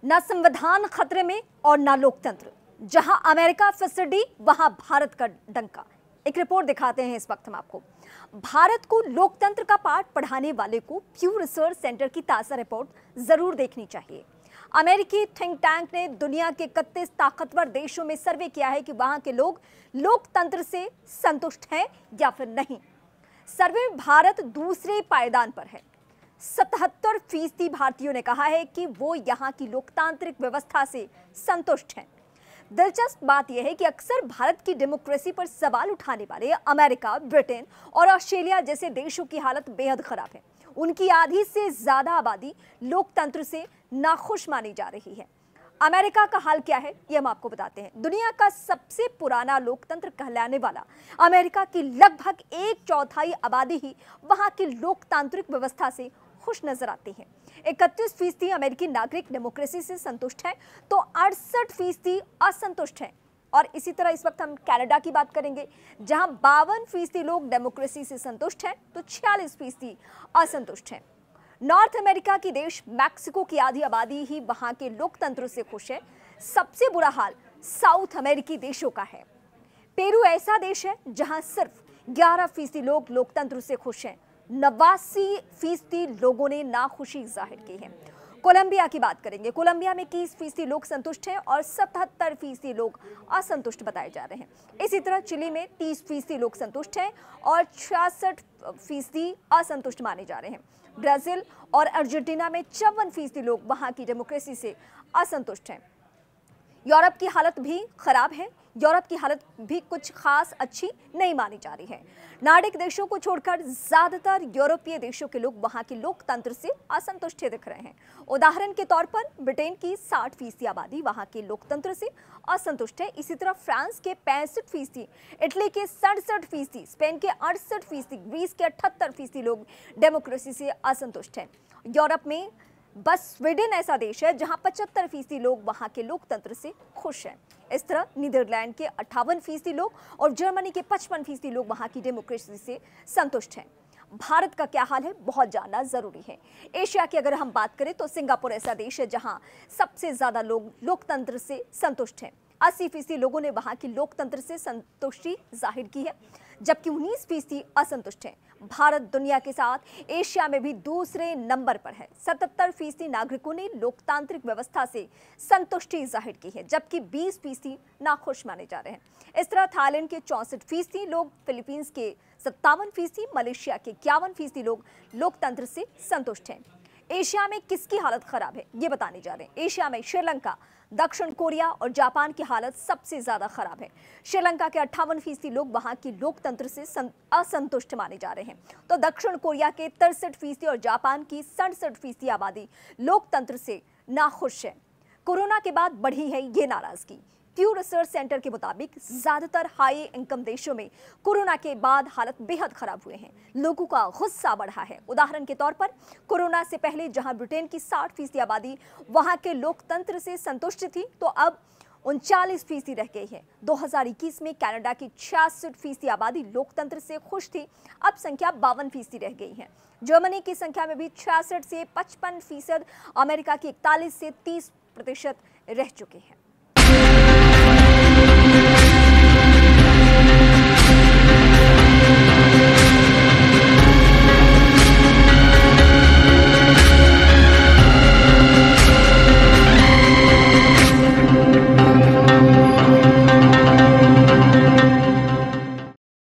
ना संविधान खतरे में और ना लोकतंत्र। जहां अमेरिका फिसडी वहां भारत का डंका। एक रिपोर्ट दिखाते हैं इस वक्त हम आपको। भारत को लोकतंत्र का पाठ पढ़ाने वाले को प्यू रिसर्च सेंटर की ताजा रिपोर्ट जरूर देखनी चाहिए। अमेरिकी थिंक टैंक ने दुनिया के 31 ताकतवर देशों में सर्वे किया है कि वहां के लोग लोकतंत्र से संतुष्ट हैं या फिर नहीं। सर्वे में भारत दूसरे पायदान पर है। 77% भारतीयों ने कहा है कि वो यहाँ की लोकतांत्रिक व्यवस्था से संतुष्ट हैं। दिलचस्प बात यह है कि अक्सर भारत की डेमोक्रेसी पर सवाल उठाने वाले अमेरिका, ब्रिटेन और ऑस्ट्रेलिया जैसे देशों की हालत बेहद खराब है। उनकी आधी से ज्यादा आबादी लोकतंत्र से नाखुश मानी जा रही है। अमेरिका का हाल क्या है ये हम आपको बताते हैं। दुनिया का सबसे पुराना लोकतंत्र कहलाने वाला अमेरिका की लगभग 1/4 आबादी ही वहां की लोकतांत्रिक व्यवस्था से खुश नजर आती है। 31% अमेरिकी नागरिक डेमोक्रेसी से संतुष्ट हैं तो 68% असंतुष्ट हैं। और इसी तरह इस वक्त हम कनाडा की बात करेंगे, जहां 52% लोग डेमोक्रेसी से संतुष्ट हैं तो 46% असंतुष्ट हैं। नॉर्थ अमेरिका की देश मैक्सिको की आधी आबादी ही वहां के लोकतंत्र से खुश है। सबसे बुरा हाल साउथ अमेरिकी देशों का है। पेरू ऐसा देश है जहां सिर्फ 11% लोग लोकतंत्र से खुश हैं। 89% लोगों ने नाखुशी जाहिर की है। कोलंबिया की बात करेंगे। कोलंबिया में 21% लोग संतुष्ट हैं और 77% लोग असंतुष्ट बताए जा रहे हैं। इसी तरह चिली में 30% लोग संतुष्ट हैं और 66% असंतुष्ट माने जा रहे हैं। ब्राजील और अर्जेंटीना में 54% लोग वहां की डेमोक्रेसी से असंतुष्ट हैं। यूरोप की हालत भी खराब है। यूरोप की हालत भी कुछ खास अच्छी नहीं मानी जा रही है। नार्डिक देशों को छोड़कर ज्यादातर यूरोपीय देशों के लोग वहां के लोकतंत्र से असंतुष्ट दिख रहे हैं। उदाहरण के तौर पर ब्रिटेन की 60% आबादी वहां के लोकतंत्र से असंतुष्ट है। इसी तरह फ्रांस के 65%, इटली के 67%, स्पेन के 68%, ग्रीस के 78% लोग डेमोक्रेसी से असंतुष्ट हैं। यूरोप में बस स्वीडन ऐसा देश है जहां 75% लोग वहां के लोकतंत्र से खुश हैं। इस तरह नीदरलैंड के 58% लोग और जर्मनी के 55% लोग वहां की डेमोक्रेसी से संतुष्ट हैं। भारत का क्या हाल है बहुत जानना जरूरी है। एशिया की अगर हम बात करें तो सिंगापुर ऐसा देश है जहां सबसे ज्यादा लोग लोकतंत्र से संतुष्ट हैं। 80% लोगों ने वहां की लोकतंत्र से संतुष्टि जाहिर की है, जबकि 19% असंतुष्ट हैं। भारत दुनिया के साथ एशिया में भी दूसरे नंबर पर है। 77% नागरिकों ने लोकतांत्रिक व्यवस्था से संतुष्टि जाहिर की है, जबकि 20% नाखुश माने जा रहे हैं। इस तरह थाईलैंड के 64% लोग, फिलीपींस के 57%, मलेशिया के 51% लोग लोकतंत्र से संतुष्ट हैं। एशिया में किसकी हालत खराब है ये बताने जा रहे हैं। एशिया में श्रीलंका, दक्षिण कोरिया और जापान की हालत सबसे ज्यादा खराब है। श्रीलंका के 58% लोग वहां की लोकतंत्र से असंतुष्ट माने जा रहे हैं, तो दक्षिण कोरिया के 63% और जापान की 67% आबादी लोकतंत्र से नाखुश है। कोरोना के बाद बढ़ी है ये नाराजगी। प्यू रिसर्च सेंटर के मुताबिक ज्यादातर हाई इनकम देशों में कोरोना के बाद हालत बेहद खराब हुए हैं। लोगों का गुस्सा बढ़ा है। उदाहरण के तौर पर कोरोना से पहले जहां ब्रिटेन की 60% आबादी वहां के लोकतंत्र से संतुष्ट थी तो अब 39% रह गई है। 2021 में कनाडा की 66% आबादी लोकतंत्र से खुश थी, अब संख्या 52% रह गई है। जर्मनी की संख्या में भी 66 से 55%, अमेरिका की 41 से 30% रह चुके हैं।